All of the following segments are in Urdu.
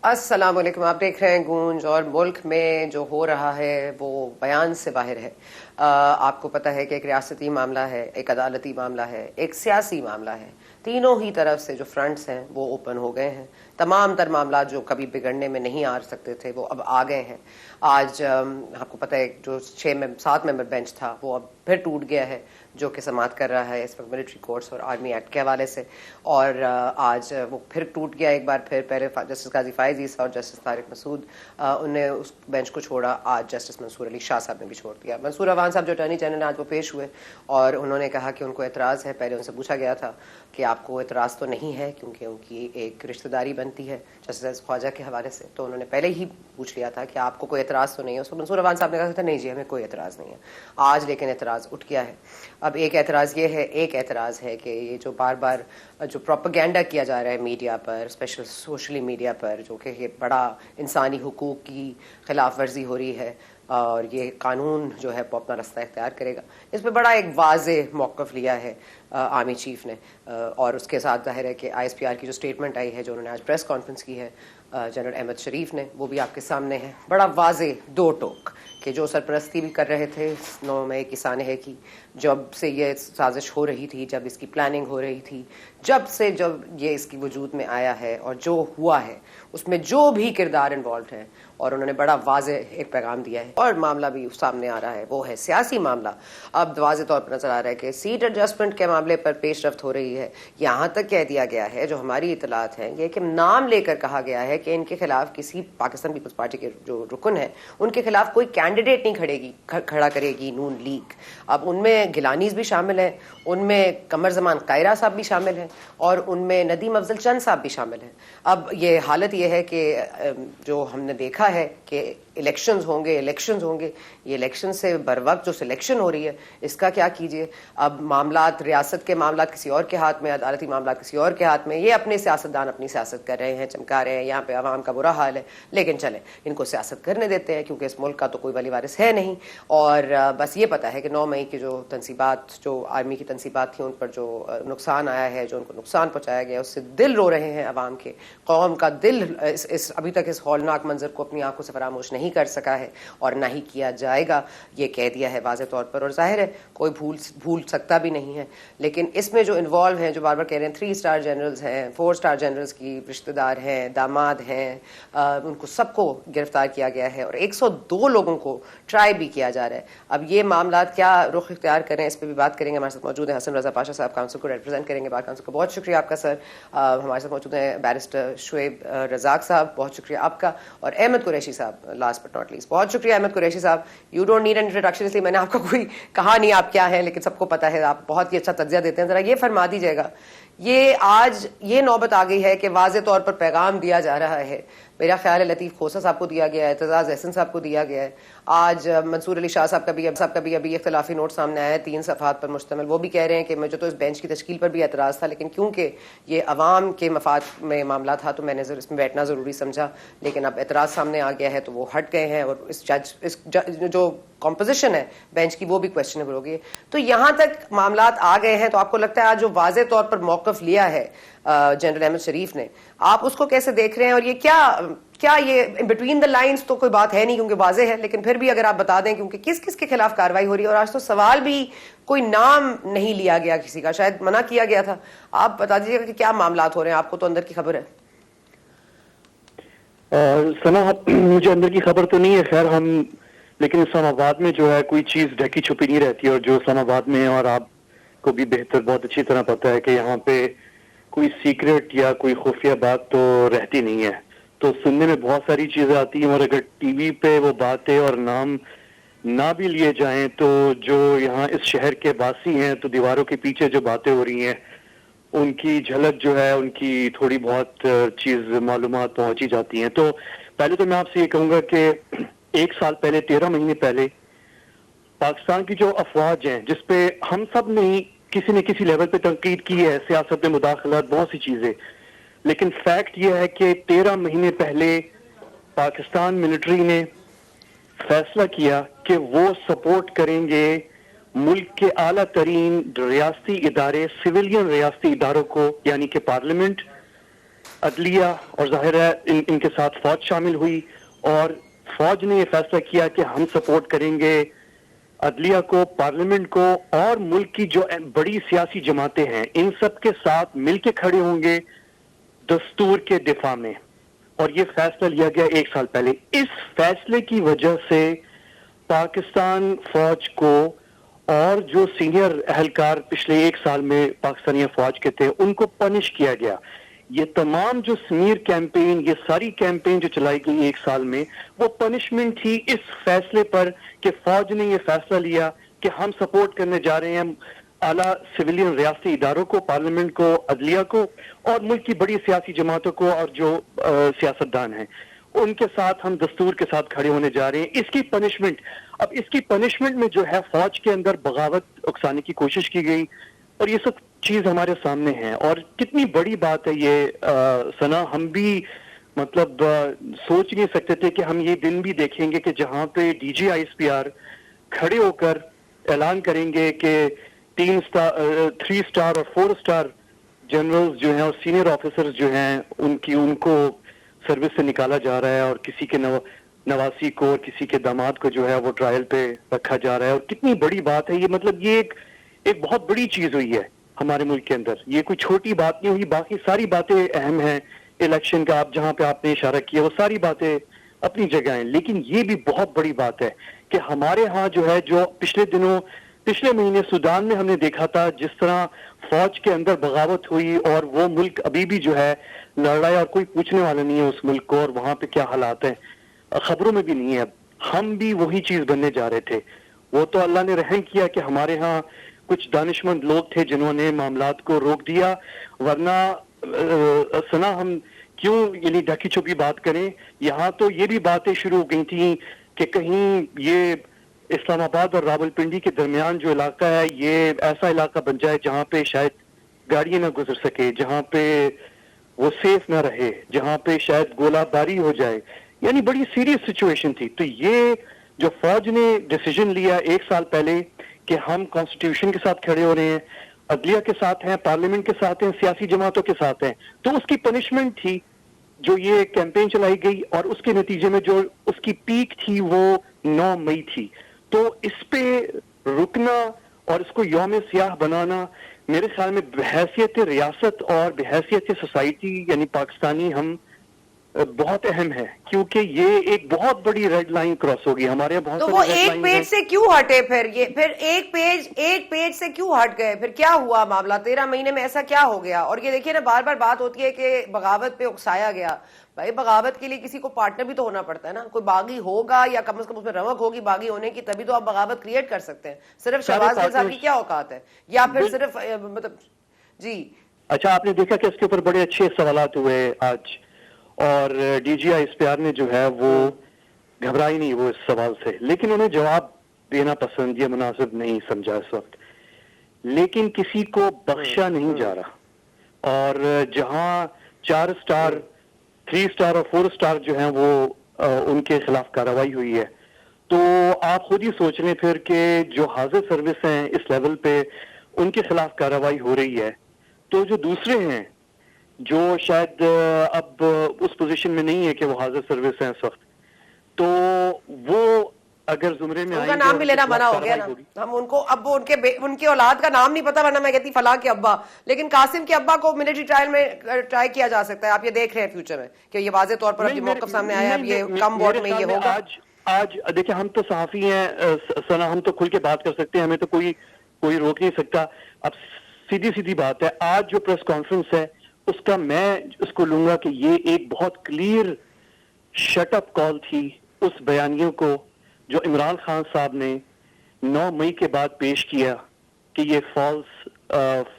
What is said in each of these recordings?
السلام علیکم. آپ دیکھ رہے ہیں گونج, اور ملک میں جو ہو رہا ہے وہ بیان سے باہر ہے. آپ کو پتہ ہے کہ ایک ریاستی معاملہ ہے, ایک عدالتی معاملہ ہے, ایک سیاسی معاملہ ہے. تینوں ہی طرف سے جو فرنٹس ہیں وہ اوپن ہو گئے ہیں. تمام تر معاملات جو کبھی بگڑنے میں نہیں آ سکتے تھے وہ اب آ گئے ہیں. آج آپ کو پتہ ہے جو 7 ممبر بینچ تھا وہ اب پھر ٹوٹ گیا ہے, جو کہ سماعت کر رہا ہے اس وقت ملٹری کورٹس اور آرمی ایکٹ کے حوالے سے. اور آج وہ پھر ٹوٹ گیا ایک بار پھر. پہلے جسٹس قاضی فائز عیسیٰ اور جسٹس طارق مسعود انہوں نے اس بینچ کو چھوڑا. آج جسٹس منصور علی شاہ صاحب نے بھی چھوڑ دیا. منصور عوان صاحب جو اٹارنی جنرل آج وہ پیش ہوئے اور انہوں نے کہا کہ ان کو اعتراض ہے. پہلے ان سے پوچھا گیا تھا کہ آپ کو اعتراض تو نہیں ہے کیونکہ ان کی ایک رشتہ داری بنتی ہے جسٹس خواجہ کے حوالے سے, تو انہوں نے پہلے ہی پوچھ لیا تھا کہ آپ کو کوئی اعتراض تو نہیں ہے. اس کو منصور عوان صاحب نے کہا تھا نہیں جی ہمیں کوئی اعتراض نہیں ہے. آج لیکن اعتراض اٹھ گیا ہے. اب ایک اعتراض یہ ہے, ایک اعتراض ہے کہ یہ جو بار بار جو پروپیگنڈا کیا جا رہا ہے میڈیا پر, اسپیشل سوشلی میڈیا پر, جو کہ یہ بڑا انسانی حقوق کی خلاف ورزی ہو رہی ہے اور یہ قانون جو ہے وہ اپنا رستہ اختیار کرے گا, اس پہ بڑا ایک واضح موقف لیا ہے آرمی چیف نے. اور اس کے ساتھ ظاہر ہے کہ آئی ایس پی آر کی جو اسٹیٹمنٹ آئی ہے, جو انہوں نے آج پریس کانفرنس کی ہے جنرل احمد شریف نے, وہ بھی آپ کے سامنے ہے. بڑا واضح دو ٹوک کہ جو سرپرستی بھی کر رہے تھے 9 مئی کی سانحے کی, جب سے یہ سازش ہو رہی تھی, جب اس کی پلاننگ ہو رہی تھی, جب یہ اس کی وجود میں آیا ہے اور جو ہوا ہے اس میں جو بھی کردار انوالوڈ ہیں, اور انہوں نے بڑا واضح ایک پیغام دیا ہے. اور معاملہ بھی سامنے آ رہا ہے وہ ہے سیاسی معاملہ. اب واضح طور پر نظر آ رہا ہے کہ سیٹ ایڈجسٹمنٹ کے معاملے پر پیش رفت ہو رہی ہے. یہاں تک کہہ دیا گیا ہے, جو ہماری اطلاعات ہیں, یہ کہ نام لے کر کہا گیا ہے کہ ان کے خلاف کسی پاکستان پیپلز پارٹی کے جو رکن ہیں ان کے خلاف کوئی کینڈیڈیٹ نہیں کھڑا کرے گی نون لیگ. اب ان میں گیلانیز بھی شامل ہیں, ان میں قمر زمان قائرہ صاحب بھی شامل ہیں, اور ان میں ندیم افضل چند صاحب بھی شامل ہیں. اب یہ حالت یہ ہے کہ جو ہم نے دیکھا ہے کہ الیکشنز ہوں گے, یہ الیکشن سے بر وقت جو سلیکشن ہو رہی ہے اس کا کیا کیجئے. اب معاملات, ریاست کے معاملات کسی اور کے ہاتھ میں, عدالتی معاملات کسی اور کے ہاتھ میں. یہ اپنے سیاستدان اپنی سیاست کر رہے ہیں, چمکا رہے ہیں, یہاں پہ عوام کا برا حال ہے, لیکن چلیں ان کو سیاست کرنے دیتے ہیں کیونکہ اس ملک کا تو کوئی ولی وارث ہے نہیں. اور بس یہ پتہ ہے کہ 9 مئی کی جو تنصیبات, جو آرمی کی تنصیبات تھیں, ان پر جو نقصان آیا ہے, جو ان کو نقصان پہنچایا گیا, اس سے دل رو رہے ہیں عوام کے. قوم کا دل ابھی تک اس ہولناک منظر کو اپنی آنکھوں سے فراموش نہیں کر سکا ہے اور نہ ہی کیا جائے گا. یہ کہہ دیا ہے واضح طور پر, اور ظاہر ہے کوئی بھول سکتا بھی نہیں ہے. لیکن اس میں جو انوالو ہیں, جو بار بار کہہ رہے ہیں 3 اسٹار جنرلز ہیں, 4 اسٹار جنرلز کی رشتہ دار ہیں, داماد ہیں, ان کو سب کو گرفتار کیا گیا ہے اور 102 لوگوں کو ٹرائی بھی کیا جا رہا ہے. اب یہ معاملات کیا رخ اختیار کریں, اس پہ بھی بات کریں گے. ہمارے ساتھ موجود ہیں حسن رضا پاشا صاحب, کاؤنسل کو ریپرزینٹ کریں گے بار کاؤنسل کو. بہت شکریہ آپ کا سر. ہمارے ساتھ موجود ہیں بیرسٹر شعیب رزاق صاحب, بہت شکریہ آپ کا. اور احمد قریشی صاحب, لاسٹ بٹ ناٹ لیسٹ, بہت شکریہ احمد قریشی صاحب. You don't need an introduction, اس لیے میں نے آپ کو کوئی کہا نہیں آپ کیا ہیں, لیکن سب کو پتہ ہے آپ بہت ہی اچھا تجزیہ دیتے ہیں. ذرا یہ فرما دیجیے گا, یہ آج یہ نوبت آ گئی ہے کہ واضح طور پر پیغام دیا جا رہا ہے. میرا خیال ہے لطیف کھوسہ صاحب کو دیا گیا ہے, اعتزاز احسن صاحب کو دیا گیا ہے. آج منصور علی شاہ صاحب کا بھی ابھی اختلافی نوٹ سامنے آیا ہے 3 صفحات پر مشتمل. وہ بھی کہہ رہے ہیں کہ مجھے تو اس بینچ کی تشکیل پر بھی اعتراض تھا, لیکن کیونکہ یہ عوام کے مفاد میں معاملہ تھا تو میں نے اس میں بیٹھنا ضروری سمجھا. لیکن اب اعتراض سامنے آ گیا ہے تو وہ ہٹ گئے ہیں, اور اس جو کمپوزیشن ہے بینچ کی وہ بھی کویسچنیبل ہو گئی ہے. تو یہاں تک معاملات آ گئے ہیں. تو آپ کو لگتا ہے آج جو واضح طور پر موقف لیا ہے جنرل احمد شریف نے, آپ اس کو کیسے دیکھ رہے ہیں؟ اور یہ کیا یہ بٹوین دا لائنز تو کوئی بات ہے نہیں کیونکہ واضح ہے, لیکن پھر بھی اگر آپ بتا دیں کیونکہ کس کس کے خلاف کارروائی ہو رہی ہے, اور آج تو سوال بھی کوئی نام نہیں لیا گیا کسی کا, شاید منع کیا گیا تھا. آپ بتا دیجیے گا کہ کیا معاملات ہو رہے ہیں, آپ کو تو اندر کی خبر ہے. سنا مجھے اندر کی خبر تو نہیں ہے خیر, ہم لیکن اسلام آباد میں جو ہے کوئی چیز ڈھکی چھپی نہیں رہتی, اور جو اسلام آباد میں ہے, اور آپ کو بھی بہتر بہت اچھی طرح پتہ ہے کہ یہاں پہ کوئی سیکرٹ یا کوئی خفیہ بات تو رہتی نہیں ہے. تو سننے میں بہت ساری چیزیں آتی ہیں, اور اگر ٹی وی پہ وہ باتیں اور نام نہ بھی لیے جائیں تو جو یہاں اس شہر کے باسی ہیں تو دیواروں کے پیچھے جو باتیں ہو رہی ہیں ان کی جھلک جو ہے, ان کی تھوڑی بہت چیز معلومات پہنچی جاتی ہیں. تو پہلے تو میں آپ سے یہ کہوں گا کہ 1 سال پہلے 13 مہینے پہلے پاکستان کی جو افواج ہیں, جس پہ ہم سب نے کسی نہ کسی لیول پہ تنقید کی ہے, سیاست میں مداخلت, بہت سی چیزیں, لیکن فیکٹ یہ ہے کہ 13 مہینے پہلے پاکستان ملٹری نے فیصلہ کیا کہ وہ سپورٹ کریں گے ملک کے اعلیٰ ترین ریاستی ادارے, سویلین ریاستی اداروں کو, یعنی کہ پارلیمنٹ, عدلیہ اور ظاہر ہے ان کے ساتھ فوج شامل ہوئی اور فوج نے یہ فیصلہ کیا کہ ہم سپورٹ کریں گے عدلیہ کو، پارلیمنٹ کو اور ملک کی جو بڑی سیاسی جماعتیں ہیں ان سب کے ساتھ مل کے کھڑے ہوں گے دستور کے دفاع میں. اور یہ فیصلہ لیا گیا 1 سال پہلے. اس فیصلے کی وجہ سے پاکستان فوج کو اور جو سینئر اہلکار پچھلے 1 سال میں پاکستانی فوج کے تھے ان کو پنش کیا گیا. یہ تمام جو سمیر کیمپین، یہ ساری کیمپین جو چلائی گئی 1 سال میں، وہ پنشمنٹ تھی اس فیصلے پر کہ فوج نے یہ فیصلہ لیا کہ ہم سپورٹ کرنے جا رہے ہیں اعلیٰ سویلین ریاستی اداروں کو، پارلیمنٹ کو، عدلیہ کو اور ملک کی بڑی سیاسی جماعتوں کو اور جو سیاستدان ہیں ان کے ساتھ ہم دستور کے ساتھ کھڑے ہونے جا رہے ہیں. اس کی پنشمنٹ، اب اس کی پنشمنٹ میں جو ہے فوج کے اندر بغاوت اکسانے کی کوشش کی گئی اور یہ سب چیز ہمارے سامنے ہے. اور کتنی بڑی بات ہے یہ ثنا، ہم بھی مطلب سوچ نہیں سکتے تھے کہ ہم یہ دن بھی دیکھیں گے کہ جہاں پہ D G I S P R کھڑے ہو کر اعلان کریں گے کہ 3 اسٹار اور 4 اسٹار جنرلز جو ہیں اور سینئر آفیسرز جو ہیں ان کو سروس سے نکالا جا رہا ہے اور کسی کے نواسی کو اور کسی کے داماد کو جو ہے وہ ٹرائل پہ رکھا جا رہا ہے. اور کتنی بڑی بات ہے یہ، مطلب یہ ایک بہت بڑی چیز ہوئی ہے ہمارے ملک کے اندر. یہ کوئی چھوٹی بات نہیں ہوئی، باقی ساری باتیں اہم ہیں. الیکشن کا آپ جہاں پہ آپ نے اشارہ کیا وہ ساری باتیں اپنی جگہ ہیں، لیکن یہ بھی بہت بڑی بات ہے کہ ہمارے ہاں جو ہے جو پچھلے مہینے سودان میں ہم نے دیکھا تھا جس طرح فوج کے اندر بغاوت ہوئی اور وہ ملک ابھی بھی جو ہے لڑ رہا ہے اور کوئی پوچھنے والا نہیں ہے اس ملک کو اور وہاں پہ کیا حالات ہیں، خبروں میں بھی نہیں ہے. اب ہم بھی وہی چیز بننے جا رہے تھے. وہ تو اللہ نے رحم کیا کہ ہمارے ہاں کچھ دانشمند لوگ تھے جنہوں نے معاملات کو روک دیا، ورنہ ثنا ہم کیوں یعنی ڈھکی چھپی بات کریں. یہاں تو یہ بھی باتیں شروع ہو گئی تھیں کہ کہیں یہ اسلام آباد اور راول پنڈی کے درمیان جو علاقہ ہے یہ ایسا علاقہ بن جائے جہاں پہ شاید گاڑیاں نہ گزر سکے، جہاں پہ وہ سیف نہ رہے، جہاں پہ شاید گولہ باری ہو جائے. یعنی بڑی سیریس سچویشن تھی. تو یہ جو فوج نے ڈیسیجن لیا 1 سال پہلے کہ ہم کانسٹیٹیوشن کے ساتھ کھڑے ہو رہے ہیں، عدلیہ کے ساتھ ہیں، پارلیمنٹ کے ساتھ ہیں، سیاسی جماعتوں کے ساتھ ہیں، تو اس کی پنشمنٹ تھی جو یہ کیمپین چلائی گئی اور اس کے نتیجے میں جو اس کی پیک تھی وہ 9 مئی تھی. تو اس پہ رکنا اور اس کو یوم سیاہ بنانا میرے خیال میں بحیثیت ریاست اور بحیثیت سوسائٹی یعنی پاکستانی ہم بہت اہم ہے، کیونکہ یہ ایک بہت بڑی ریڈ لائن کراس ہوگی ہمارے یہاں. بہت تو وہ ایک پیج سے کیوں ہٹے پھر ایک پیج سے کیوں ہٹ گئے؟ پھر کیا ہوا معاملہ 13 مہینے میں ایسا کیا ہو گیا؟ اور یہ دیکھیے نا بار بار بات ہوتی ہے کہ بغاوت پہ اکسایا گیا. بھائی بغاوت کے لیے کسی کو پارٹنر بھی تو ہونا پڑتا ہے نا، کوئی باغی ہوگا یا کم از کم اس میں رمق ہوگی باغی ہونے کی، تبھی تو آپ بغاوت کریٹ کر سکتے ہیں. صرف شہباز گل صاحب کی کیا اوقات ہے؟ یا پھر صرف مطلب جی اچھا آپ نے دیکھا کہ اس کے اوپر بڑے اچھے سوالات ہوئے آج اور D G I S P R نے جو ہے وہ گھبرائی نہیں وہ اس سوال سے، لیکن انہیں جواب دینا پسند یا مناسب نہیں سمجھا اس وقت. لیکن کسی کو بخشا نہیں جا رہا اور جہاں 4 اسٹار 3 اسٹار اور 4 اسٹار جو ہیں وہ ان کے خلاف کارروائی ہوئی ہے، تو آپ خود ہی سوچ لیں پھر کہ جو حاضر سروس ہیں اس لیول پہ ان کے خلاف کارروائی ہو رہی ہے، تو جو دوسرے ہیں جو شاید اب اس پوزیشن میں نہیں ہے کہ وہ حاضر سروس ہیں اس وقت، تو وہ اگر زمرے میں ان کا نام بھی لینا منع ہو گیا نا. ہم ان کو اب ان کی اولاد کا نام نہیں پتا، ورنہ میں کہتی فلاں کے ابا، لیکن قاسم کے ابا کو ملٹری ٹرائل میں ٹرائی کیا جا سکتا ہے. آپ یہ دیکھ رہے ہیں فیوچر میں کہ یہ واضح طور پر اب یہ موقف سامنے آیا، اب یہ کم ووٹ میں یہ ہوگا. آج دیکھیں ہم تو صحافی ہیں ثنا، ہم تو کھل کے بات کر سکتے ہیں، ہمیں تو کوئی روک نہیں سکتا. اب سیدھی بات ہے، آج جو پریس کانفرنس ہے اس کا میں اس کو لوں گا کہ یہ ایک بہت کلیئر شٹ اپ کال تھی اس بیانیوں کو جو عمران خان صاحب نے 9 مئی کے بعد پیش کیا کہ یہ فالس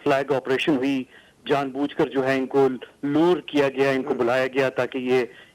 فلیگ آپریشن ہوئی، جان بوجھ کر جو ہے ان کو لور کیا گیا، ان کو بلایا گیا تاکہ یہ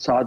7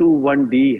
21D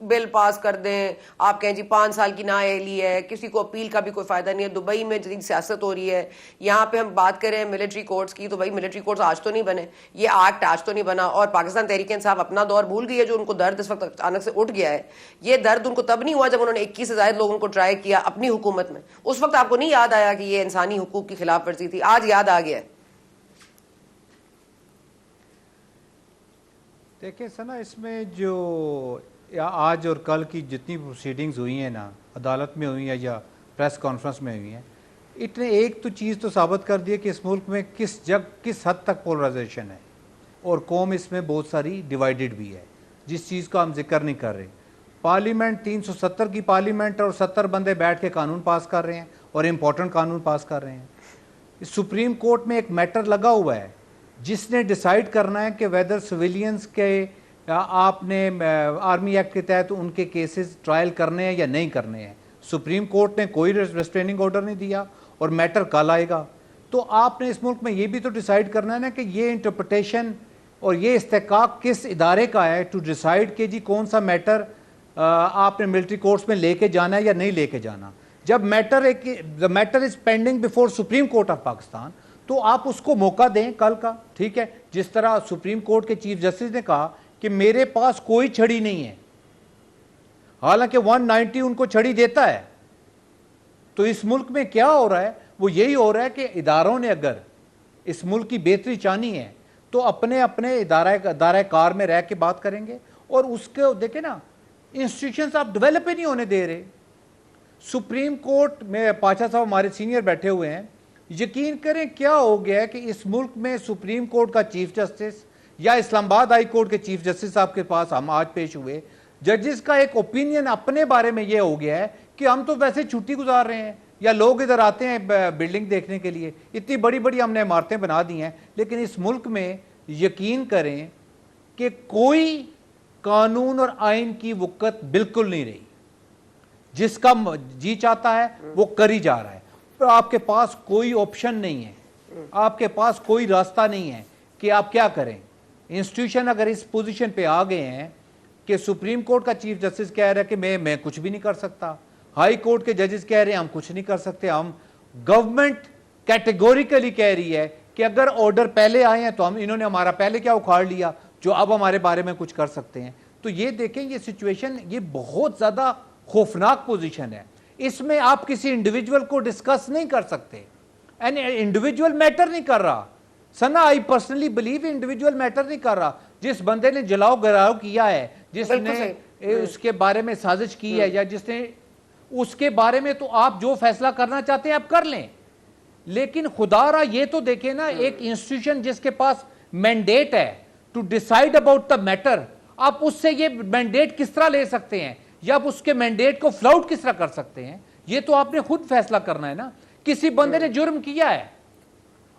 بل پاس کر دیں, آپ کہیں جی 5 سال کی نااہلی ہے, کسی کو اپیل کا بھی کوئی فائدہ نہیں ہے. دبئی میں جدید سیاست ہو رہی ہے, یہاں پہ ہم بات کریں ملٹری کورٹس کی, تو بھائی ملٹری کورٹس آج تو نہیں بنے, یہ ایکٹ آج تو نہیں بنا. اور پاکستان تحریک انصاف اپنا دور بھول گئی ہے, جو ان کو درد اس وقت اچانک سے اٹھ گیا ہے. یہ درد ان کو تب نہیں ہوا جب انہوں نے 21 سے زائد لوگوں کو ٹرائی کیا اپنی حکومت میں. اس وقت آپ کو نہیں یاد آیا کہ یہ انسانی حقوق کی خلاف ورزی تھی, آج یاد آ گیا ہے. دیکھیں سنا, اس میں جو آج اور کل کی جتنی پروسیڈنگز ہوئی ہیں نا, عدالت میں ہوئی ہیں یا پریس کانفرنس میں ہوئی ہیں, اتنے ایک تو چیز تو ثابت کر دی ہے کہ اس ملک میں کس حد تک پولرائزیشن ہے, اور قوم اس میں بہت ساری ڈیوائیڈڈ بھی ہے, جس چیز کا ہم ذکر نہیں کر رہے. پارلیمنٹ 370 کی پارلیمنٹ اور 70 بندے بیٹھ کے قانون پاس کر رہے ہیں, اور امپورٹنٹ قانون پاس کر رہے ہیں. سپریم کورٹ میں ایک میٹر لگا ہوا ہے جس نے ڈیسائیڈ کرنا ہے کہ ویدر سویلینز کے آپ نے آرمی ایکٹ کے تحت ان کے کیسز ٹرائل کرنے ہیں یا نہیں کرنے ہیں. سپریم کورٹ نے کوئی ریسٹریننگ آرڈر نہیں دیا, اور میٹر کل آئے گا. تو آپ نے اس ملک میں یہ بھی تو ڈیسائیڈ کرنا ہے نا کہ یہ انٹرپریٹیشن اور یہ استحقاق کس ادارے کا ہے ٹو ڈیسائیڈ کہ جی کون سا میٹر آپ نے ملٹری کورٹس میں لے کے جانا ہے یا نہیں لے کے جانا. جب matter is pending before supreme court of Pakistan, تو آپ اس کو موقع دیں کل کا, ٹھیک ہے. جس طرح سپریم کورٹ کے چیف جسٹس نے کہا کہ میرے پاس کوئی چھڑی نہیں ہے, حالانکہ 190 ان کو چھڑی دیتا ہے. تو اس ملک میں کیا ہو رہا ہے, وہ یہی ہو رہا ہے کہ اداروں نے اگر اس ملک کی بہتری چاہنی ہے تو اپنے ادارہ کار میں رہ کے بات کریں گے. اور اس کے دیکھیں نا, انسٹیٹیوشنز آپ ڈیولپ ہی نہیں ہونے دے رہے. سپریم کورٹ میں پاشا صاحب ہمارے سینئر بیٹھے ہوئے ہیں, یقین کریں کیا ہو گیا ہے کہ اس ملک میں سپریم کورٹ کا چیف جسٹس یا اسلام آباد ہائی کورٹ کے چیف جسٹس صاحب کے پاس ہم آج پیش ہوئے, ججز کا ایک اوپینین اپنے بارے میں یہ ہو گیا ہے کہ ہم تو ویسے چھٹی گزار رہے ہیں, یا لوگ ادھر آتے ہیں بلڈنگ دیکھنے کے لیے, اتنی بڑی بڑی ہم نے عمارتیں بنا دی ہیں, لیکن اس ملک میں یقین کریں کہ کوئی قانون اور آئین کی وقت بالکل نہیں رہی. جس کا جی چاہتا ہے وہ کری جا رہا ہے. آپ کے پاس کوئی آپشن نہیں ہے, آپ کے پاس کوئی راستہ نہیں ہے کہ آپ کیا کریں. انسٹیٹیوشن اگر اس پوزیشن پہ آ گئے ہیں کہ سپریم کورٹ کا چیف جسٹس کہہ رہا ہے کہ میں کچھ بھی نہیں کر سکتا, ہائی کورٹ کے ججز کہہ رہے ہیں ہم کچھ نہیں کر سکتے, ہم گورنمنٹ کیٹیگوریکلی کہہ رہی ہے کہ اگر آرڈر پہلے آئے ہیں تو انہوں نے ہمارا پہلے کیا اکھاڑ لیا جو اب ہمارے بارے میں کچھ کر سکتے ہیں. تو یہ دیکھیں یہ سچویشن, یہ بہت زیادہ خوفناک پوزیشن ہے. اس میں آپ کسی انڈیویجول کو ڈسکس نہیں کر سکتے, انڈیویجول میٹر نہیں کر رہا. Sana I personally believe individual matter نہیں کر رہا. جس بندے نے جلاؤ گراؤ کیا ہے, جس نے اس کے بارے میں سازش کی ہے, یا جس نے اس کے بارے میں, تو آپ جو فیصلہ کرنا چاہتے ہیں آپ کر لیں. لیکن خدا را یہ تو دیکھیں نا, ایک انسٹیٹیوشن جس کے پاس مینڈیٹ ہے to decide about the matter, آپ اس سے یہ مینڈیٹ کس طرح لے سکتے ہیں, یا آپ اس کے مینڈیٹ کو فلاؤٹ کس طرح کر سکتے ہیں. یہ تو آپ نے خود فیصلہ کرنا ہے نا. کسی بندے نے جرم کیا ہے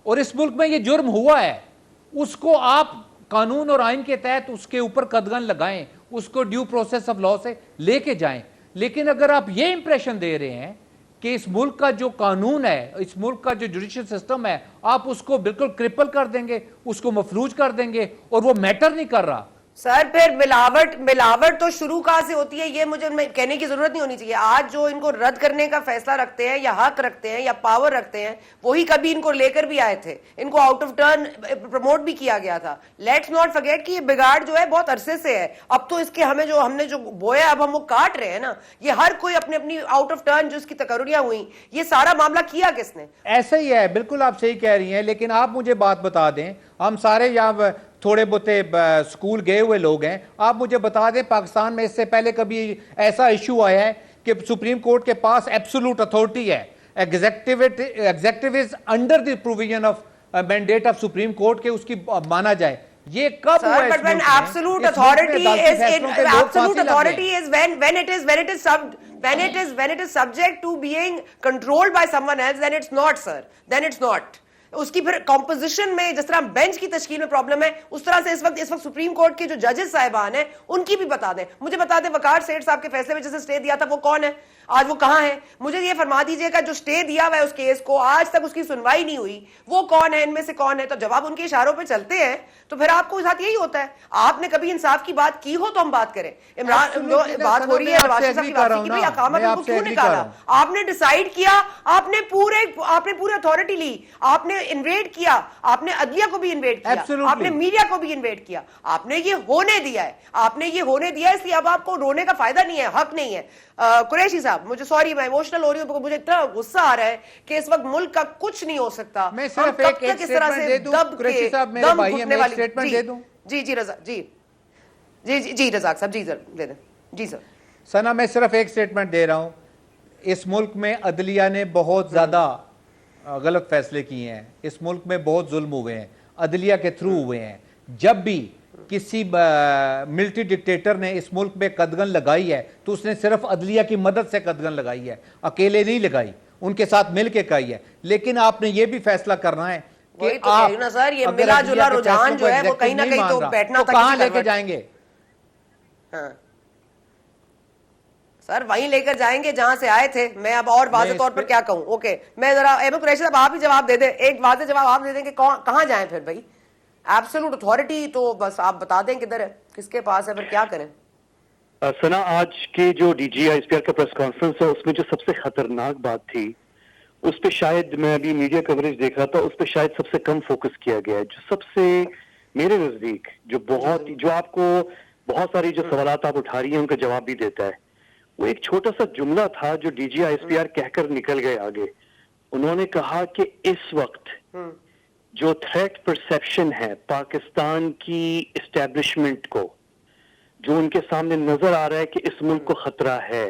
اور اس ملک میں یہ جرم ہوا ہے, اس کو آپ قانون اور آئین کے تحت اس کے اوپر قدغن لگائیں, اس کو ڈیو پروسیس آف لا سے لے کے جائیں. لیکن اگر آپ یہ امپریشن دے رہے ہیں کہ اس ملک کا جو قانون ہے, اس ملک کا جو جوڈیشل سسٹم ہے, آپ اس کو بالکل کرپل کر دیں گے, اس کو مفلوج کر دیں گے, اور وہ میٹر نہیں کر رہا. سر پھر ملاوٹ تو شروع کہاں سے ہوتی ہے, یہ مجھے کہنے کی ضرورت نہیں ہونی چاہیے. آج جو ان کو رد کرنے کا فیصلہ رکھتے ہیں, یا حق رکھتے ہیں, یا پاور رکھتے ہیں, وہی کبھی ان کو لے کر بھی آئے تھے, ان کو آؤٹ آف ٹرن پروموٹ بھی کیا گیا تھا. لیٹس ناٹ فرگیٹ کہ یہ بگاڑ جو ہے بہت عرصے سے ہے. اب تو اس کے ہم نے جو بویا اب ہم وہ کاٹ رہے ہیں نا. یہ ہر کوئی اپنی آؤٹ آف ٹرن جو اس کی تقرریاں ہوئیں, یہ سارا معاملہ کیا کس نے؟ ایسا ہی ہے, بالکل آپ صحیح کہہ رہی ہیں. لیکن آپ مجھے بات بتا دیں, ہم سارے یہاں تھوڑے بہتے سکول گئے ہوئے لوگ ہیں, آپ مجھے بتا دیں پاکستان میں اس سے پہلے کبھی ایسا ایشو آیا ہے کہ سپریم کورٹ کے پاس ایبسولوٹ اتھارٹی ہے, executive is under the provision of mandate of supreme court کے اس کی مانا جائے. یہ کب ہوا ہے؟ But when absolute authority is when it is subject to being controlled by someone else, then it's not, sir. Then it's not. اس کی پھر کمپوزیشن میں جس طرح بینچ کی تشکیل میں پرابلم ہے, اس طرح سے اس وقت سپریم کورٹ کے جو ججز صاحبان ہیں ان کی بھی بتا دیں. مجھے بتا دیں وقار سیٹھ صاحب کے فیصلے میں جسے سٹے دیا تھا وہ کون ہے, آج وہ کہاں ہے؟ مجھے یہ فرما دیجئے گا جو سٹے دیا ہوا ہے اس کیس کو, آج تک اس کی سنوائی نہیں ہوئی, وہ کون ہے, ان میں سے کون ہے؟ تو جب آپ ان کے اشاروں پہ چلتے ہیں تو پھر آپ کو ساتھ یہی ہوتا ہے. آپ نے کبھی انصاف کی بات کی ہو تو ہم بات کریں. عمران جو بات ہو رہی ہے نواز شریف صاحب کی واپسی کی, بھئی اقامت ان کو کیوں نکالا؟ آپ نے ڈیسائیڈ کیا, آپ نے پورے اتھارٹی لی, آپ نے انویٹ کیا, آپ نے عدلیہ کو بھی انویٹ کیا, آپ نے میڈیا کو بھی انویٹ کیا, آپ نے یہ ہونے دیا ہے, آپ نے یہ ہونے دیا ہے, اس لیے اب آپ کو رونے کا فائدہ نہیں ہے, حق نہیں ہے. قریشی صاحب مجھے سوری میں ایموشنل ہو رہی ہوں, مجھے اتنا غصہ آ رہا ہے کہ اس وقت ملک کا کچھ نہیں ہو سکتا. میں صرف ایک اسٹیٹمنٹ دے دوں قریشی صاحب, میرے بھائی ہیں, میں ایک اسٹیٹمنٹ دے دوں. جی رضا جی رزاق صاحب جی سر دے دیں. جی سر. ثنا میں صرف ایک اسٹیٹمنٹ دے رہا ہوں, اس ملک میں عدلیہ نے بہت زیادہ غلط فیصلے کیے ہیں, اس ملک میں بہت ظلم ہوئے ہیں, عدلیہ کے تھرو ہوئے ہیں. جب بھی کسی ملٹری ڈکٹیٹر نے اس ملک میں قدغن لگائی ہے تو اس نے صرف عدلیہ کی مدد سے قدغن لگائی ہے, اکیلے نہیں لگائی, ان کے ساتھ مل کے کہی ہے. لیکن آپ نے یہ بھی فیصلہ کرنا ہے کہ آپ سر یہ ملا جلا رجحان جو ہے وہ کہیں نہ کہیں تو بیٹھنا تھا, کہاں لے کے جائیں گے؟ ہاں سر وہیں لے کر جائیں گے جہاں سے آئے تھے. میں اب اور واضح طور پر کیا کہوں؟ اوکے میں ذرا احمد قریشی صاحب آپ ہی جواب دے دیں, ایک واضح جواب آپ دے دیں کہ کہاں جائیں پھر بھائی؟ ایبسولوٹ اتھارٹی تو بس آپ بتا دیں کدھر ہے, کس کے پاس ہے, پھر کیا کریں؟ ثنا آج کے جو D G I S P R کا پریس کانفرنس ہے اس میں جو سب سے خطرناک بات تھی اس پہ شاید میں ابھی میڈیا کوریج دیکھ رہا تھا, اس پہ شاید سب سے کم فوکس کیا گیا ہے. جو سب سے میرے نزدیک جو آپ کو بہت ساری جو سوالات آپ اٹھا رہی ہیں ان کا جواب بھی دیتا ہے, وہ ایک چھوٹا سا جملہ تھا جو D G I S P R کہہ کر نکل گئے آگے. انہوں نے کہا کہ اس وقت جو تھریٹ پرسیپشن ہے پاکستان کی اسٹیبلشمنٹ کو, جو ان کے سامنے نظر آ رہا ہے کہ اس ملک کو خطرہ ہے,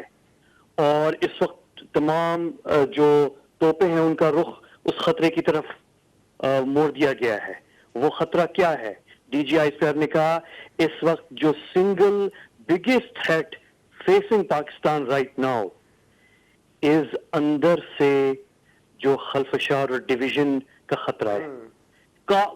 اور اس وقت تمام جو توپیں ہیں ان کا رخ اس خطرے کی طرف موڑ دیا گیا ہے. وہ خطرہ کیا ہے؟ D G I S P R نے کہا اس وقت جو single biggest threat facing Pakistan right now is اندر سے جو خلفشار اور ڈویژن کا خطرہ ہے.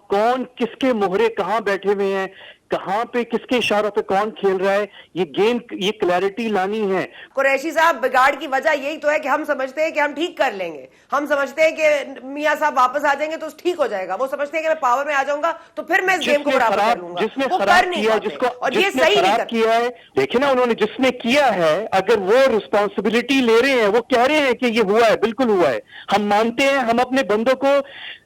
کون کس کے مہرے کہاں بیٹھے ہوئے ہیں, کہاں پہ کس کے اشاروں پہ کون کھیل رہا ہے, یہ گیم, یہ کلیئرٹی لانی ہے. قریشی صاحب بگاڑ کی وجہ یہی تو ہے کہ ہم سمجھتے ہیں کہ ہم ٹھیک کر لیں گے, ہم سمجھتے ہیں کہ میاں صاحب واپس آ جائیں گے تو ٹھیک ہو جائے گا, وہ سمجھتے ہیں کہ میں پاور میں آ جاؤں گا تو پھر میں اس گیم کو برابر کر لوں گا. جس نے وہ خراب کر نہیں کیا, پاتے, اور یہ صحیح نہیں کرتے. کیا ہے دیکھیں نا, انہوں نے جس نے کیا ہے اگر وہ رسپانسبلٹی لے رہے ہیں, وہ کہہ رہے ہیں کہ یہ ہوا ہے, بالکل ہوا ہے, ہم مانتے ہیں, ہم اپنے بندوں کو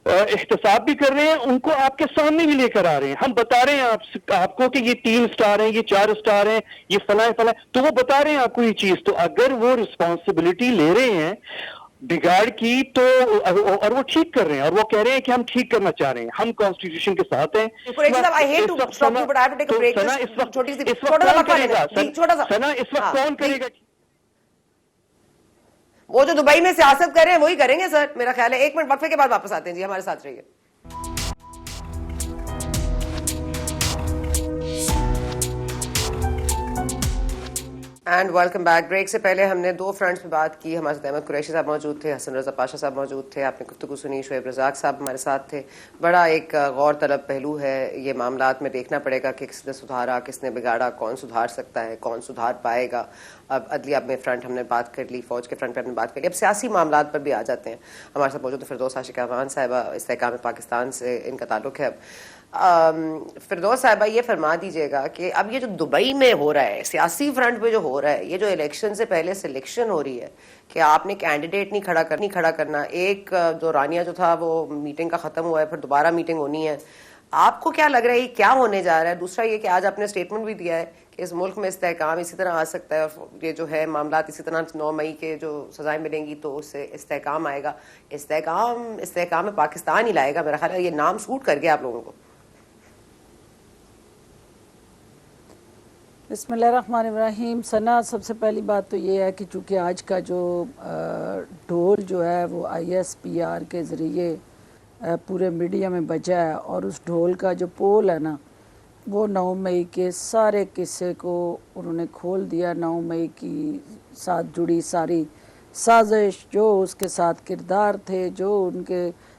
احتساب بھی کر رہے ہیں, ان کو آپ کے سامنے بھی لے کر آ رہے ہیں, ہم بتا رہے ہیں آپ کو کہ یہ 3 اسٹار ہیں, یہ 4 اسٹار ہیں, یہ فلاں فلاں, تو وہ بتا رہے ہیں آپ کو یہ چیز. تو اگر وہ رسپانسبلٹی لے رہے ہیں بگاڑ کی تو, اور وہ ٹھیک کر رہے ہیں, اور وہ کہہ رہے ہیں کہ ہم ٹھیک کرنا چاہ رہے ہیں, ہم کانسٹیٹیوشن کے ساتھ ہیں. کون کرے گا؟ وہ جو دبئی میں سیاست کر رہے ہیں وہی کریں گے سر, میرا خیال ہے. 1 منٹ وقفے کے بعد واپس آتے ہیں. جی ہمارے ساتھ رہیے. And welcome back. بریک سے پہلے ہم نے 2 فرنٹس پہ بات کی. ہمارے ساتھ احمد قریشی صاحب موجود تھے, حسن رضا پاشا صاحب موجود تھے, آپ نے گفتگو سنی, شعیب رزاق صاحب ہمارے ساتھ تھے. بڑا ایک غور طلب پہلو ہے یہ معاملات میں, دیکھنا پڑے گا کہ کس نے سدھارا, کس نے بگاڑا, کون سدھار سکتا ہے, کون سدھار پائے گا. اب عدلیہ میں فرنٹ ہم نے بات کر لی, فوج کے فرنٹ پہ ہم نے بات کر لی, اب سیاسی معاملات پر بھی آ جاتے ہیں. ہمارے ساتھ موجود ہے فردوس عاشق اعوان صاحبہ, استحکام پاکستان سے ان کا تعلق ہے. فردوس صاحبہ یہ فرما دیجئے گا کہ اب یہ جو دبئی میں ہو رہا ہے سیاسی فرنٹ پہ جو ہو رہا ہے, یہ جو الیکشن سے پہلے سلیکشن ہو رہی ہے کہ آپ نے کینڈیڈیٹ نہیں کھڑا کرنا, ایک جو رانیہ جو تھا وہ میٹنگ کا ختم ہوا ہے, پھر دوبارہ میٹنگ ہونی ہے, آپ کو کیا لگ رہا ہے کیا ہونے جا رہا ہے؟ دوسرا یہ کہ آج آپ نے اسٹیٹمنٹ بھی دیا ہے کہ اس ملک میں استحکام اسی طرح آ سکتا ہے, اور یہ جو ہے معاملات اسی طرح 9 مئی کے جو سزائیں ملیں گی تو اس سے استحکام آئے گا. استحکام پاکستان ہی لائے گا, میرا خیال ہے یہ نام سوٹ کر گیا آپ لوگوں کو. بسم اللہ الرحمن الرحیم. ثنا, سب سے پہلی بات تو یہ ہے کہ چونکہ آج کا جو ڈھول جو ہے وہ آئی ایس پی آر کے ذریعے پورے میڈیا میں بجا ہے, اور اس ڈھول کا جو پول ہے نا وہ 9 مئی کے سارے قصے کو انہوں نے کھول دیا. 9 مئی کی ساتھ جڑی ساری سازش, جو اس کے ساتھ کردار تھے, جو ان کے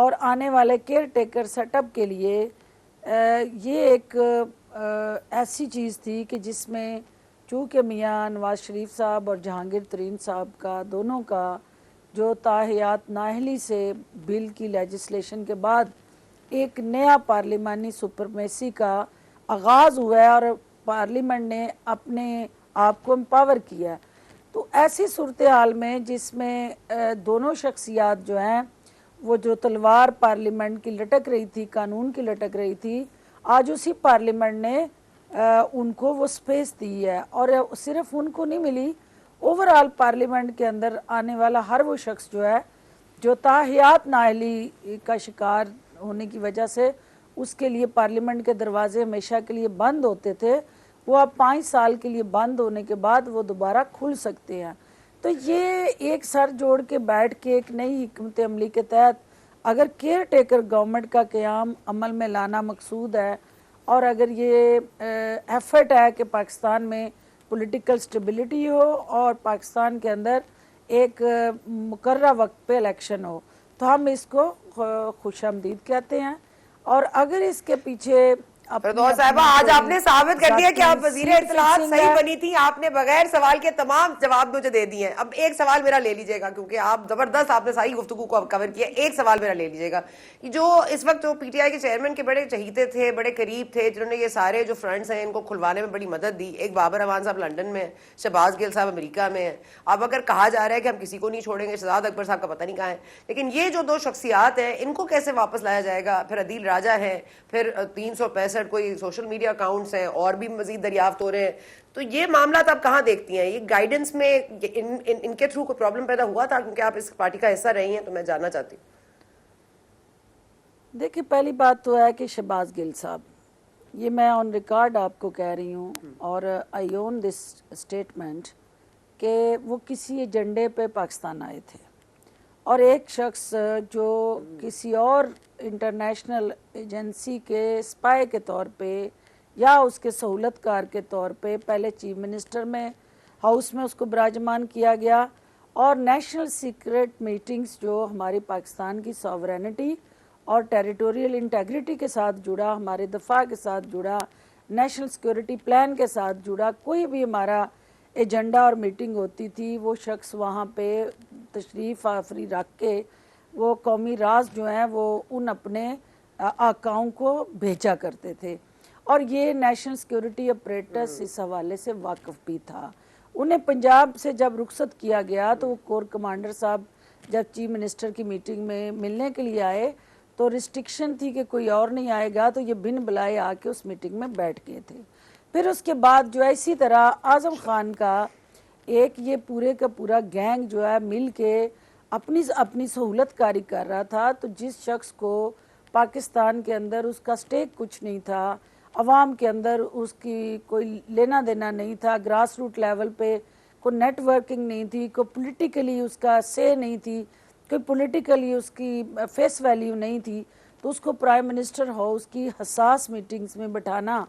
اور آنے والے کیئر ٹیکر سیٹ اپ کے لیے یہ ایک ایسی چیز تھی کہ جس میں چونکہ میاں نواز شریف صاحب اور جہانگیر ترین صاحب کا دونوں کا جو تاحیات نااہلی سے بل کی لیجسلیشن کے بعد ایک نیا پارلیمانی سپرمیسی کا آغاز ہوا ہے اور پارلیمنٹ نے اپنے آپ کو امپاور کیا ہے، تو ایسی صورتحال میں جس میں دونوں شخصیات جو ہیں وہ جو تلوار پارلیمنٹ کی لٹک رہی تھی، قانون کی لٹک رہی تھی، آج اسی پارلیمنٹ نے ان کو وہ سپیس دی ہے، اور صرف ان کو نہیں ملی، اوورآل پارلیمنٹ کے اندر آنے والا ہر وہ شخص جو ہے جو تاحیات نااہلی کا شکار ہونے کی وجہ سے اس کے لیے پارلیمنٹ کے دروازے ہمیشہ کے لیے بند ہوتے تھے، وہ اب 5 سال کے لیے بند ہونے کے بعد وہ دوبارہ کھل سکتے ہیں۔ تو یہ ایک سر جوڑ کے بیٹھ کے ایک نئی حکمت عملی کے تحت اگر کیئر ٹیکر گورنمنٹ کا قیام عمل میں لانا مقصود ہے، اور اگر یہ ایفرٹ ہے کہ پاکستان میں پولیٹیکل سٹیبلٹی ہو اور پاکستان کے اندر ایک مقررہ وقت پہ الیکشن ہو، تو ہم اس کو خوش آمدید کہتے ہیں۔ اور اگر اس کے پیچھے فردوس صاحبہ آج آپ نے ثابت کر دیا کہ آپ وزیر اطلاعات صحیح بنی تھی، آپ نے بغیر سوال کے تمام جواب مجھے دے دیے ہیں۔ اب ایک سوال میرا لے لیجئے گا، کیونکہ آپ زبردست آپ نے ساری گفتگو کو کور کیا، ایک سوال میرا لے لیجئے گا، جو اس وقت جو پی ٹی آئی کے چیئرمین کے بڑے چہیتے تھے، بڑے قریب تھے، جنہوں نے یہ سارے جو فرنٹس ہیں ان کو کھلوانے میں بڑی مدد دی، ایک بابر امان صاحب لنڈن میں ہیں، شہباز گل صاحب امریکہ میں ہیں، اب اگر کہا جا رہا ہے کہ ہم کسی کو نہیں چھوڑیں گے، شہزاد اکبر صاحب کا پتہ نہیں کہاں ہے، لیکن یہ جو 2 شخصیات ہیں ان کو کیسے واپس لایا جائے گا؟ پھر عدیل راجہ ہیں، پھر 365 کوئی سوشل میڈیا اکاؤنٹس ہیں، اور بھی مزید دریافت ہو رہے ہیں، تو یہ معاملات آپ کہاں دیکھتی ہیں؟ یہ گائیڈنس میں ان کے تھرو کوئی پرابلم پیدا ہوا تھا؟ کیونکہ آپ اس پارٹی کا حصہ رہی ہیں تو میں جاننا چاہتی ہوں۔ دیکھیں، پہلی بات تو ہے کہ شہباز گل صاحب، یہ میں آن ریکارڈ آپ کو کہہ رہی ہوں، اور آئی اون دس اسٹیٹمنٹ، کہ وہ کسی ایجنڈے پہ پاکستان آئے تھے، اور ایک شخص جو کسی اور انٹرنیشنل ایجنسی کے اسپائی کے طور پہ یا اس کے سہولت کار کے طور پہ پہلے چیف منسٹر میں ہاؤس میں اس کو براجمان کیا گیا، اور نیشنل سیکرٹ میٹنگز جو ہماری پاکستان کی ساورینٹی اور ٹیریٹوریل انٹیگریٹی کے ساتھ جڑا، ہمارے دفاع کے ساتھ جڑا، نیشنل سیکورٹی پلان کے ساتھ جڑا، کوئی بھی ہمارا ایجنڈا اور میٹنگ ہوتی تھی، وہ شخص وہاں پہ تشریف آفری رکھ کے وہ قومی راز جو ہیں وہ ان اپنے آقاؤں کو بھیجا کرتے تھے، اور یہ نیشنل سیکورٹی اپریٹس اس حوالے سے واقف بھی تھا۔ انہیں پنجاب سے جب رخصت کیا گیا تو وہ کور کمانڈر صاحب جب چیف منسٹر کی میٹنگ میں ملنے کے لیے آئے تو ریسٹرکشن تھی کہ کوئی اور نہیں آئے گا، تو یہ بن بلائے آ کے اس میٹنگ میں بیٹھ گئے تھے۔ پھر اس کے بعد جو ہے اسی طرح اعظم خان کا ایک یہ پورے کا پورا گینگ جو ہے مل کے اپنی سہولت کاری کر رہا تھا، تو جس شخص کو پاکستان کے اندر اس کا سٹیک کچھ نہیں تھا، عوام کے اندر اس کی کوئی لینا دینا نہیں تھا، گراس روٹ لیول پہ کوئی نیٹ ورکنگ نہیں تھی، کوئی پولیٹیکلی اس کا سے نہیں تھی، کوئی پولیٹیکلی اس کی فیس ویلیو نہیں تھی، تو اس کو پرائم منسٹر ہاؤس کی حساس میٹنگز میں بٹھانا،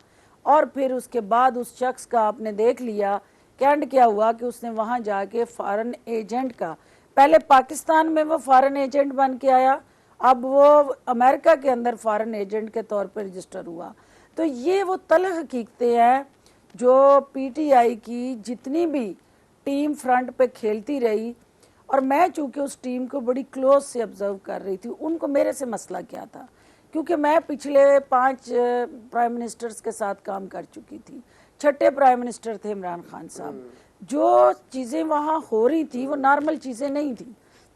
اور پھر اس کے بعد اس شخص کا آپ نے دیکھ لیا کینڈ کیا ہوا کہ اس نے وہاں جا کے فارن ایجنٹ کا، پہلے پاکستان میں وہ فارن ایجنٹ بن کے آیا، اب وہ امریکہ کے اندر فارن ایجنٹ کے طور پر رجسٹر ہوا۔ تو یہ وہ تلخ حقیقتیں ہیں جو پی ٹی آئی کی جتنی بھی ٹیم فرنٹ پہ کھیلتی رہی، اور میں چونکہ اس ٹیم کو بڑی کلوز سے آبزرو کر رہی تھی، ان کو میرے سے مسئلہ کیا تھا، کیونکہ میں پچھلے 5 پرائم منسٹرز کے ساتھ کام کر چکی تھی، 6ٹھے پرائم منسٹر تھے عمران خان صاحب، جو چیزیں وہاں ہو رہی تھی وہ نارمل چیزیں نہیں تھیں۔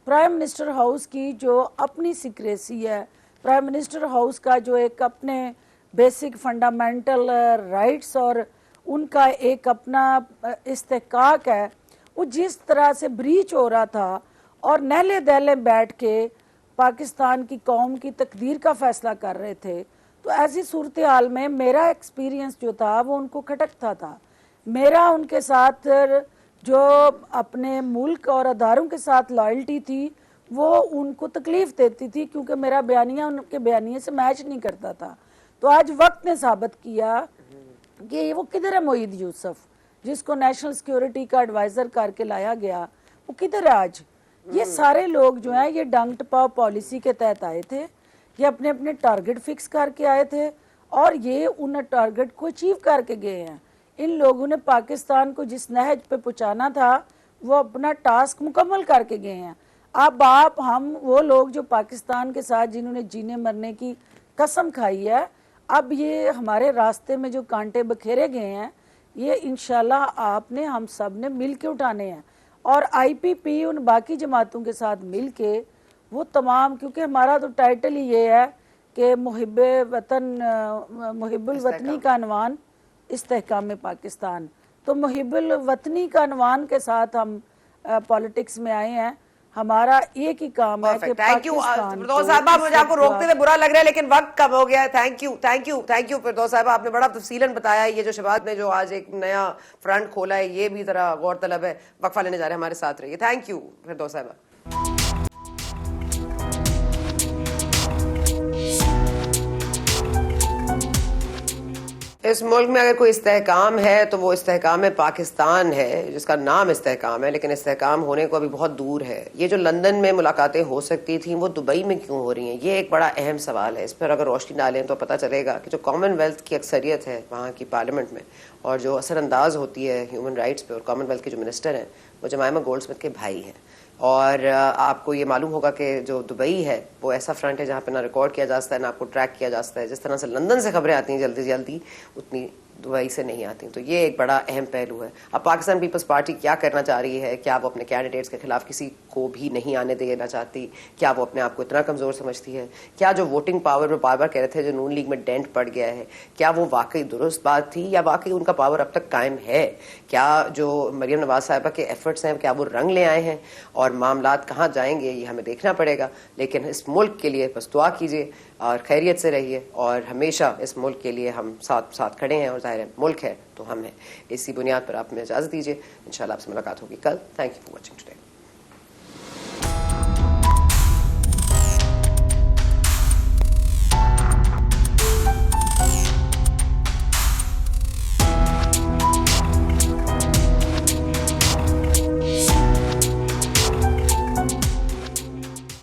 پرائم منسٹر ہاؤس کی جو اپنی سیکریسی ہے، پرائم منسٹر ہاؤس کا جو ایک اپنے بیسک فنڈامنٹل رائٹس اور ان کا ایک اپنا استحقاق ہے، وہ جس طرح سے بریچ ہو رہا تھا، اور نہلے دہلے بیٹھ کے پاکستان کی قوم کی تقدیر کا فیصلہ کر رہے تھے، تو ایسی صورتحال میں میرا ایکسپیرینس جو تھا وہ ان کو کھٹکتا تھا۔ میرا ان کے ساتھ جو اپنے ملک اور اداروں کے ساتھ لائلٹی تھی وہ ان کو تکلیف دیتی تھی، کیونکہ میرا بیانیہ ان کے بیانیے سے میچ نہیں کرتا تھا۔ تو آج وقت نے ثابت کیا کہ وہ کدھر ہے معید یوسف، جس کو نیشنل سیکیورٹی کا ایڈوائزر کر کے لایا گیا، وہ کدھر ہے آج؟ یہ سارے لوگ جو ہیں یہ ڈنگ ٹپاؤ پالیسی کے تحت آئے تھے, یہ اپنے اپنے ٹارگٹ فکس کر کے آئے تھے اور یہ ان ٹارگٹ کو اچیو کر کے گئے ہیں. ان لوگوں نے پاکستان کو جس نہج پہ پہنچانا تھا وہ اپنا ٹاسک مکمل کر کے گئے ہیں. اب ہم وہ لوگ جو پاکستان کے ساتھ جنہوں نے جینے مرنے کی قسم کھائی ہے, اب یہ ہمارے راستے میں جو کانٹے بکھیرے گئے ہیں یہ انشاءاللہ آپ نے ہم سب نے مل کے اٹھانے ہیں. اور آئی پی پی ان باقی جماعتوں کے ساتھ مل کے وہ تمام, کیونکہ ہمارا تو ٹائٹل ہی یہ ہے کہ محب الوطنی کا عنوان استحکام پاکستان, تو محب الوطنی کا عنوان کے ساتھ ہم پالیٹکس میں آئے ہیں. ہمارا ایک ہی کام ہے کہ تھینک یو فردوس صاحبہ, مجھے آپ کو روکتے ہوئے برا لگ رہا ہے لیکن وقت کم ہو گیا ہے. تھینک یو فردوس صاحبہ, آپ نے بڑا تفصیلاً بتایا. یہ جو شباب نے جو آج ایک نیا فرنٹ کھولا ہے یہ بھی ذرا غور طلب ہے. وقفہ لینے جا رہے ہیں, ہمارے ساتھ رہیے. تھینک یو فردوس صاحبہ. اس ملک میں اگر کوئی استحکام ہے تو وہ استحکام پاکستان ہے, جس کا نام استحکام ہے, لیکن استحکام ہونے کو ابھی بہت دور ہے. یہ جو لندن میں ملاقاتیں ہو سکتی تھیں وہ دبئی میں کیوں ہو رہی ہیں, یہ ایک بڑا اہم سوال ہے. اس پر اگر روشنی ڈالیں تو پتہ چلے گا کہ جو کامن ویلتھ کی اکثریت ہے وہاں کی پارلیمنٹ میں اور جو اثر انداز ہوتی ہے ہیومن رائٹس پہ, اور کامن ویلتھ کے جو منسٹر ہیں وہ جمائما گولڈ سمتھ کے بھائی ہیں. اور آپ کو یہ معلوم ہوگا کہ جو دبئی ہے وہ ایسا فرنٹ ہے جہاں پہ نہ ریکارڈ کیا جا سکتا ہے نہ آپ کو ٹریک کیا جا سکتا ہے. جس طرح سے لندن سے خبریں آتی ہیں جلدی جلدی, اتنی دبئی سے نہیں آتی. تو یہ ایک بڑا اہم پہلو ہے. اب پاکستان پیپلز پارٹی کیا کرنا چاہ رہی ہے, کیا وہ اپنے کینڈیڈیٹس کے خلاف کسی کو بھی نہیں آنے دینا چاہتی, کیا وہ اپنے آپ کو اتنا کمزور سمجھتی ہے, کیا جو ووٹنگ پاور میں بار بار کہہ رہے تھے جو نون لیگ میں ڈینٹ پڑ گیا ہے, کیا وہ واقعی درست بات تھی یا واقعی ان کا پاور اب تک قائم ہے, کیا جو مریم نواز صاحبہ کے ایفرٹس ہیں کیا وہ رنگ لے آئے ہیں, اور معاملات کہاں جائیں گے یہ ہمیں دیکھنا پڑے گا. لیکن اس ملک کے لیے بس دعا کیجیے اور خیریت سے رہیے, اور ہمیشہ اس ملک کے لیے ہم ساتھ کھڑے ہیں, اور ظاہر ہے ملک ہے تو ہم ہیں. اسی بنیاد پر آپ ہمیں اجازت دیجیے, انشاءاللہ آپ سے ملاقات ہوگی کل. Thank you for watching today.